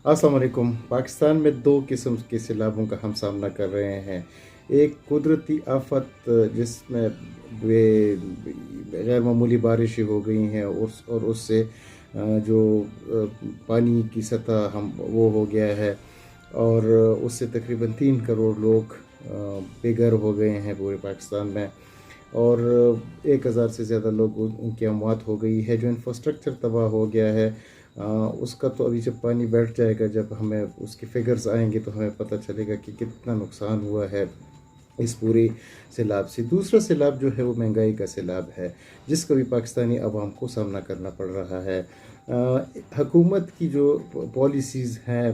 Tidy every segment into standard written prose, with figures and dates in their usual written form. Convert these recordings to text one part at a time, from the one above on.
अस्सलाम वालेकुम। पाकिस्तान में दो किस्म के सैलाबों का हम सामना कर रहे हैं। एक कुदरती आफत जिसमें गैर मामूली बारिशें हो गई हैं और उससे जो पानी की सतह हम वो हो गया है और उससे तकरीबन 3 करोड़ लोग बेघर हो गए हैं पूरे पाकिस्तान में। और 1,000 से ज़्यादा लोग उनकी अमवात हो गई है। जो इंफ्रास्ट्रक्चर तबाह हो गया है उसका तो अभी जब पानी बैठ जाएगा, जब हमें उसके फिगर्स आएंगे तो हमें पता चलेगा कि कितना नुकसान हुआ है इस पूरे सैलाब से। दूसरा सैलाब जो है वो महंगाई का सैलाब है, जिसका भी पाकिस्तानी अवाम को सामना करना पड़ रहा है। हुकूमत की जो पॉलिसीज़ हैं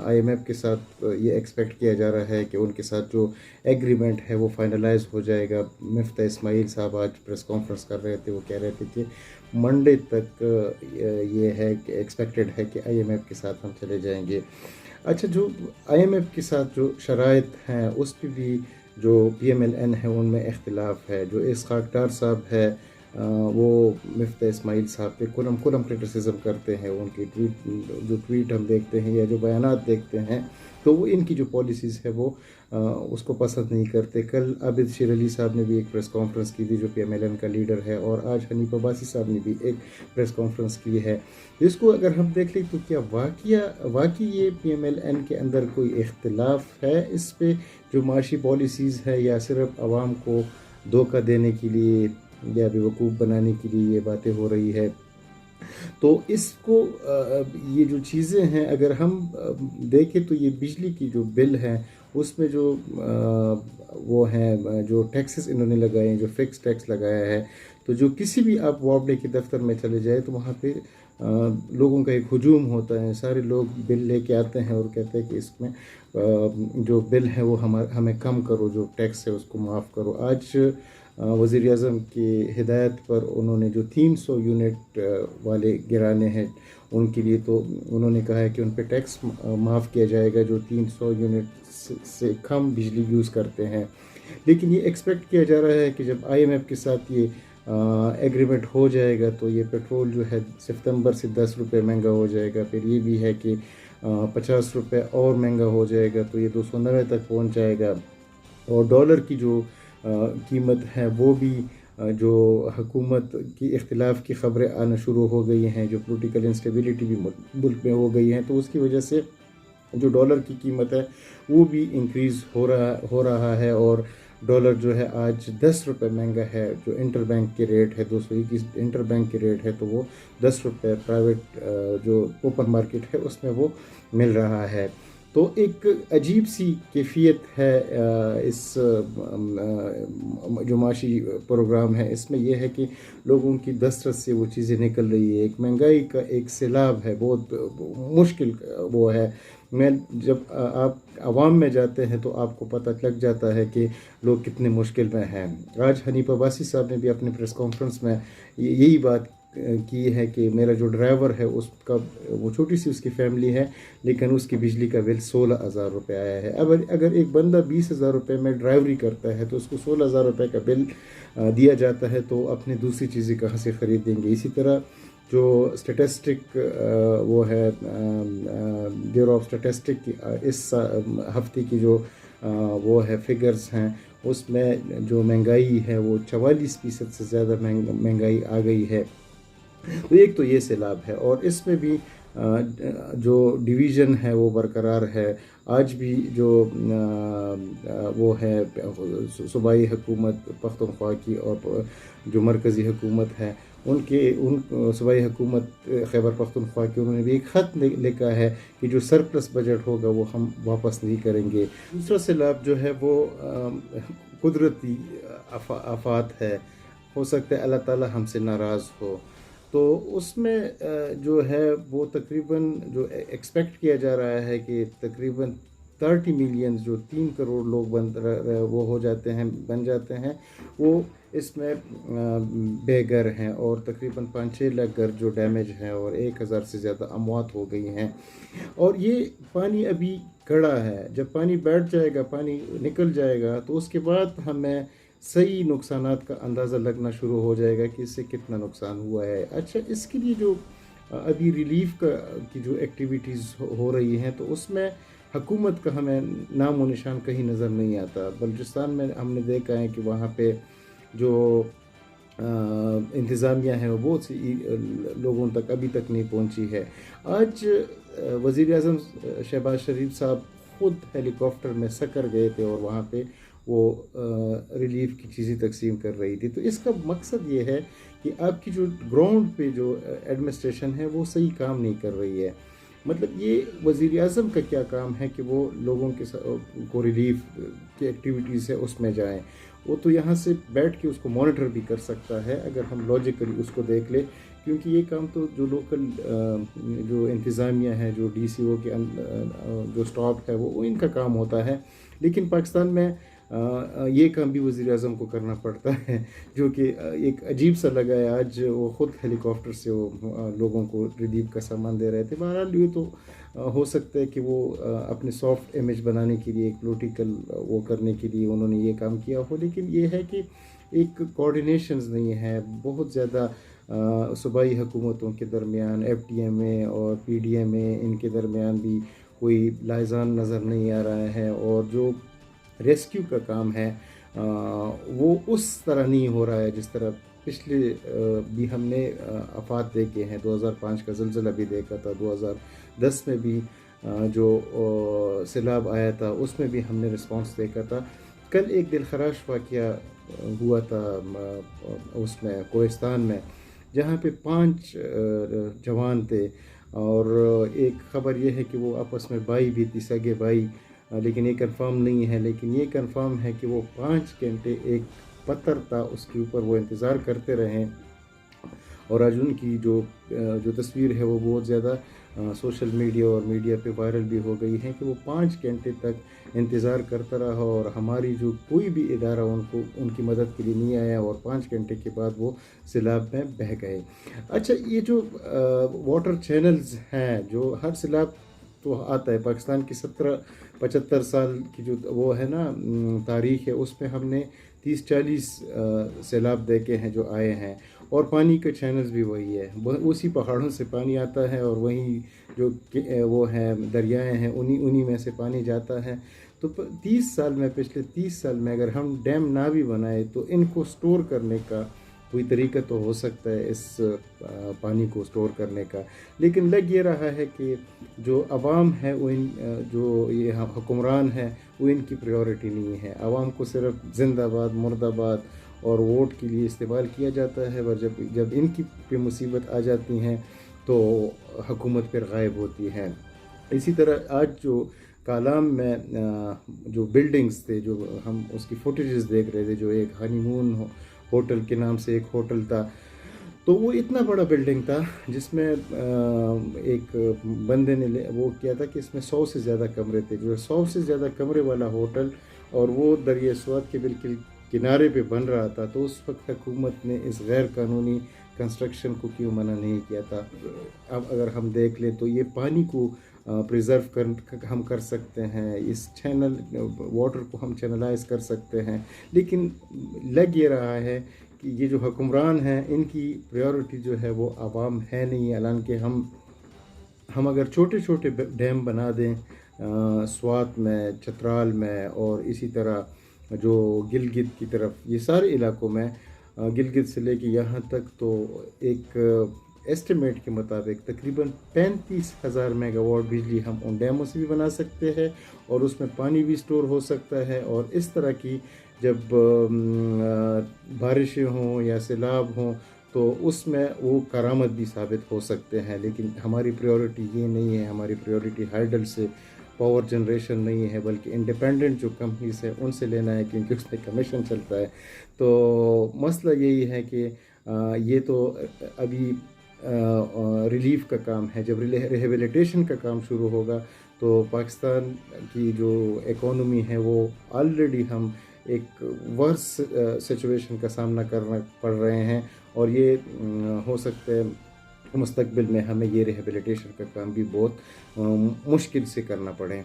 IMF के साथ, ये एक्सपेक्ट किया जा रहा है कि उनके साथ जो एग्रीमेंट है वो फाइनलाइज हो जाएगा। मुफ्ती इस्माइल साहब आज प्रेस कॉन्फ्रेंस कर रहे थे, वो कह रहे थे कि मंडे तक ये है कि एक्सपेक्टेड है कि IMF के साथ हम चले जाएंगे। अच्छा, जो IMF के साथ जो शराइत हैं उस पर भी जो PMLN है उनमें इख्तिलाफ है। जो इसहाक डार साहब है वो मुफ्ती इस्माइल साहब पे कुलम कुलम क्रिटिसिज्म करते हैं। उनकी ट्वीट हम देखते हैं या जो बयानात देखते हैं तो वो इनकी जो पॉलिसीज़ है वो उसको पसंद नहीं करते। कल आबिद शेर अली साहब ने भी एक प्रेस कॉन्फ्रेंस की थी, जो PMLN का लीडर है, और आज हनीफ अब्बासी साहब ने भी एक प्रेस कॉन्फ्रेंस की है। इसको अगर हम देख लें तो क्या वाकई ये PMLN के अंदर कोई इख्तिलाफ है इस पे जो माशी पॉलिसीज़ है, या सिर्फ आवाम को धोखा देने के लिए या बेवकूफ़ बनाने के लिए ये बातें हो रही है? तो इसको ये जो चीज़ें हैं अगर हम देखें तो ये बिजली की जो बिल है उसमें जो वो हैं जो टैक्सेस इन्होंने लगाए हैं, जो फिक्स टैक्स लगाया है, तो जो किसी भी आप वार्डे के दफ्तर में चले जाए तो वहाँ पे लोगों का एक हुजूम होता है। सारे लोग बिल लेके आते हैं और कहते हैं कि इसमें जो बिल है वो हमें कम करो, जो टैक्स है उसको माफ़ करो। आज वज़ीर आज़म की हिदायत पर उन्होंने जो 300 यूनिट वाले गिराने हैं उनके लिए, तो उन्होंने कहा है कि उन पर टैक्स माफ़ किया जाएगा जो 300 यूनिट से कम बिजली यूज़ करते हैं। लेकिन ये एक्सपेक्ट किया जा रहा है कि जब IMF के साथ ये एग्रीमेंट हो जाएगा तो ये पेट्रोल जो है सितंबर से 10 रुपये महंगा हो जाएगा। फिर ये भी है कि 50 रुपये और महंगा हो जाएगा, तो ये 290 तक पहुंच जाएगा। और डॉलर की जो कीमत है वो भी जो हुकूमत की इख्तिलाफ की ख़बरें आना शुरू हो गई हैं, जो पॉलिटिकल इंस्टेबिलिटी भी मुल्क में हो गई है, तो उसकी वजह से जो डॉलर की कीमत है वो भी इंक्रीज़ हो रहा है। और डॉलर जो है आज 10 रुपये महंगा है। जो इंटर बैंक के रेट है 221 इंटर बैंक के रेट है, तो वो 10 रुपये प्राइवेट जो ओपन मार्केट है उसमें वो मिल रहा है। तो एक अजीब सी कैफियत है इस जो माशी प्रोग्राम है, इसमें यह है कि लोगों की दस्तरस से वो चीज़ें निकल रही है। एक महंगाई का एक सैलाब है, बहुत मुश्किल वो है। मैं जब आप आवाम में जाते हैं तो आपको पता लग जाता है कि लोग कितने मुश्किल में हैं। आज हनीफ अब्बासी साहब ने भी अपने प्रेस कॉन्फ्रेंस में यही बात की है कि मेरा जो ड्राइवर है उसका, वो छोटी सी उसकी फैमिली है, लेकिन उसकी बिजली का बिल 16,000 रुपये आया है। अब अगर एक बंदा 20,000 रुपये में ड्राइवरी करता है तो उसको 16,000 रुपये का बिल दिया जाता है, तो अपनी दूसरी चीज़ें कहाँ से ख़रीदेंगे? इसी तरह जो स्टेटिस्टिक वो है ब्यूरो ऑफ स्टेटिस्टिक की इस हफ्ते की जो वो है फिगर्स हैं, उसमें जो महंगाई है वो 44% से ज़्यादा महंगाई आ गई है। तो एक तो ये सैलाब है, और इसमें भी जो डिवीज़न है वो बरकरार है। आज भी जो वो है सूबाई हुकूमत पख्तूनख्वा की और जो मरकज़ी हुकूमत है उन सूबाई हुकूमत खैबर पख्तूनख्वा की, उन्होंने भी एक ख़त लिखा है कि जो सरप्लस बजट होगा वो हम वापस नहीं करेंगे। दूसरा सैलाब जो है वो कुदरती आफात है। हो सकता है अल्लाह ताला हमसे नाराज़ हो, तो उसमें जो है वो तकरीबन जो एक्सपेक्ट किया जा रहा है कि तकरीबन 30 मिलियन, जो 3 करोड़ लोग वो हो जाते हैं, बन जाते हैं, वो इसमें बेघर हैं। और तकरीबन 5-6 लाख घर जो डैमेज हैं, और 1,000 से ज़्यादा अमवात हो गई हैं। और ये पानी अभी खड़ा है, जब पानी बैठ जाएगा, पानी निकल जाएगा, तो उसके बाद हमें सही नुकसानात का अंदाज़ा लगना शुरू हो जाएगा कि इससे कितना नुकसान हुआ है। अच्छा, इसके लिए जो ابھی ریلیف کی جو ایکٹیویٹیز ہو رہی ہیں تو اس میں حکومت کا ہمیں نام و نشان کہیں نظر نہیں آتا. بلوچستان میں ہم نے دیکھا ہے کہ وہاں پہ جو انتظامیہ ہے وہ بہت سی لوگوں تک ابھی تک نہیں پہنچی ہے. آج وزیر اعظم شہباز شریف صاحب خود ہیلی کاپٹر میں سکر گئے تھے اور وہاں پہ وہ ریلیف کی چیزیں تقسیم کر رہی تھی. تو اس کا مقصد یہ ہے کہ آپ کی جو گراؤنڈ پہ جو ایڈمنسٹریشن ہے وہ صحیح کام نہیں کر رہی ہے. مطلب یہ وزیر اعظم کا کیا کام ہے کہ وہ لوگوں کے کو ریلیف کی ایکٹیویٹیز ہے اس میں جائیں. وہ تو یہاں سے بیٹھ کے اس کو مانیٹر بھی کر سکتا ہے اگر ہم لاجیکلی اس کو دیکھ لیں, کیونکہ یہ کام تو جو لوکل جو انتظامیہ ہے, جو ڈی سی او کے جو سٹاف ہے وہ ان کا کام ہوتا ہے. لیکن پاکستان میں یہ کام بھی وزیر اعظم کو کرنا پڑتا ہے, جو کہ ایک عجیب سا لگا ہے. آج وہ خود ہیلی کاپٹر سے وہ لوگوں کو ریلیف کا سامان دے رہے تھے. بہرحال یہ تو ہو سکتا ہے کہ وہ اپنے سافٹ امیج بنانے کے لیے, ایک پولیٹیکل وہ کرنے کے لیے انہوں نے یہ کام کیا ہو. لیکن یہ ہے کہ ایک کوآرڈینیشنز نہیں ہے بہت زیادہ صوبائی حکومتوں کے درمیان, ایف ٹی ایم اے اور پی ڈی ایم اے, ان کے درمیان بھی کوئی لائزان نظر نہیں آ رہا ہے. اور جو ریسکیو کا کام ہے وہ اس طرح نہیں ہو رہا ہے جس طرح پچھلے بھی ہم نے آفات دیکھے ہیں. 2005 کا زلزلہ بھی دیکھا تھا, 2010 میں بھی جو سیلاب آیا تھا اس میں بھی ہم نے رسپانس دیکھا تھا. کل ایک دلخراش واقعہ ہوا تھا اس میں کوہستان میں, جہاں پہ 5 جوان تھے اور ایک خبر یہ ہے کہ وہ آپس میں بھائی بھی تھی, سگے بھائی, لیکن یہ کنفرم نہیں ہے. لیکن یہ کنفرم ہے کہ وہ 5 گھنٹے ایک پتھر تھا اس کے اوپر وہ انتظار کرتے رہے. اور آج ان کی جو تصویر ہے وہ بہت زیادہ سوشل میڈیا اور میڈیا پہ وائرل بھی ہو گئی ہے کہ وہ 5 گھنٹے تک انتظار کرتا رہا اور ہماری جو کوئی بھی ادارہ ان کی مدد کے لیے نہیں آیا, اور 5 گھنٹے کے بعد وہ سیلاب میں بہہ گئے. اچھا, یہ جو واٹر چینلز ہیں, جو ہر سیلاب تو آتا ہے, پاکستان کی 75 سال کی جو وہ ہے نا تاریخ ہے, اس میں ہم نے 30-40 سیلاب دیکھے ہیں جو آئے ہیں. اور پانی کا چینلز بھی وہی ہے, اسی پہاڑوں سے پانی آتا ہے اور وہیں جو وہ ہیں دریائیں ہیں انہی میں سے پانی جاتا ہے. تو 30 سال میں, پچھلے 30 سال میں اگر ہم ڈیم نہ بھی بنائے تو ان کو سٹور کرنے کا کوئی طریقہ تو ہو سکتا ہے, اس پانی کو سٹور کرنے کا. لیکن لگ یہ رہا ہے کہ جو عوام ہے وہ جو یہ حکمران ہے وہ ان کی پریورٹی نہیں ہے. عوام کو صرف زندہ باد, مرد آباد اور ووٹ کے لیے استعمال کیا جاتا ہے, اور جب ان کی پہ مصیبت آ جاتی ہیں تو حکومت پھر غائب ہوتی ہے. اسی طرح آج جو کالام میں جو بلڈنگز تھے, جو ہم اس کی فوٹیجز دیکھ رہے تھے, جو ایک ہنی مون ہوٹل کے نام سے ایک ہوٹل تھا, تو وہ اتنا بڑا بلڈنگ تھا جس میں ایک بندے نے وہ کیا تھا کہ اس میں 100 سے زیادہ کمرے تھے. جو 100 سے زیادہ کمرے والا ہوٹل, اور وہ دریائے سوات کے بالکل کنارے پہ بن رہا تھا, تو اس وقت حکومت نے اس غیر قانونی کنسٹرکشن کو کیوں منع نہیں کیا تھا. اب اگر ہم دیکھ لیں تو یہ پانی کو پریزرو ہم کر سکتے ہیں, اس واٹر کو ہم چینلائز کر سکتے ہیں. لیکن لگ یہ رہا ہے کہ یہ جو حکمران ہیں ان کی پریورٹی جو ہے وہ عوام ہے نہیں. حالانکہ ہم اگر چھوٹے چھوٹے ڈیم بنا دیں سوات میں, چترال میں, اور اسی طرح جو گلگت کی طرف, یہ سارے علاقوں میں, گلگت سے لے کے یہاں تک, تو ایک ایسٹیمیٹ کے مطابق تقریباً 35,000 میگا واٹ بجلی ہم ان ڈیموں سے بھی بنا سکتے ہیں, اور اس میں پانی بھی سٹور ہو سکتا ہے. اور اس طرح کی جب بارشیں ہوں یا سیلاب ہوں تو اس میں وہ کرامت بھی ثابت ہو سکتے ہیں. لیکن ہماری پریورٹی یہ نہیں ہے. ہماری پریورٹی ہائیڈل سے پاور جنریشن نہیں ہے, بلکہ انڈیپینڈنٹ جو کمپنیز ہیں ان سے لینا ہے, کیونکہ اس میں کمیشن چلتا ہے. تو مسئلہ یہی ہے کہ یہ تو ابھی ریلیف کا کام ہے. جب ریہیبلیٹیشن کا کام شروع ہوگا تو پاکستان کی جو اکانومی ہے وہ آلریڈی ہم ایک ورس سچویشن کا سامنا کرنا پڑ رہے ہیں, اور یہ ہو سکتا ہے مستقبل میں ہمیں یہ ریہیبلیٹیشن کا کام بھی بہت مشکل سے کرنا پڑے.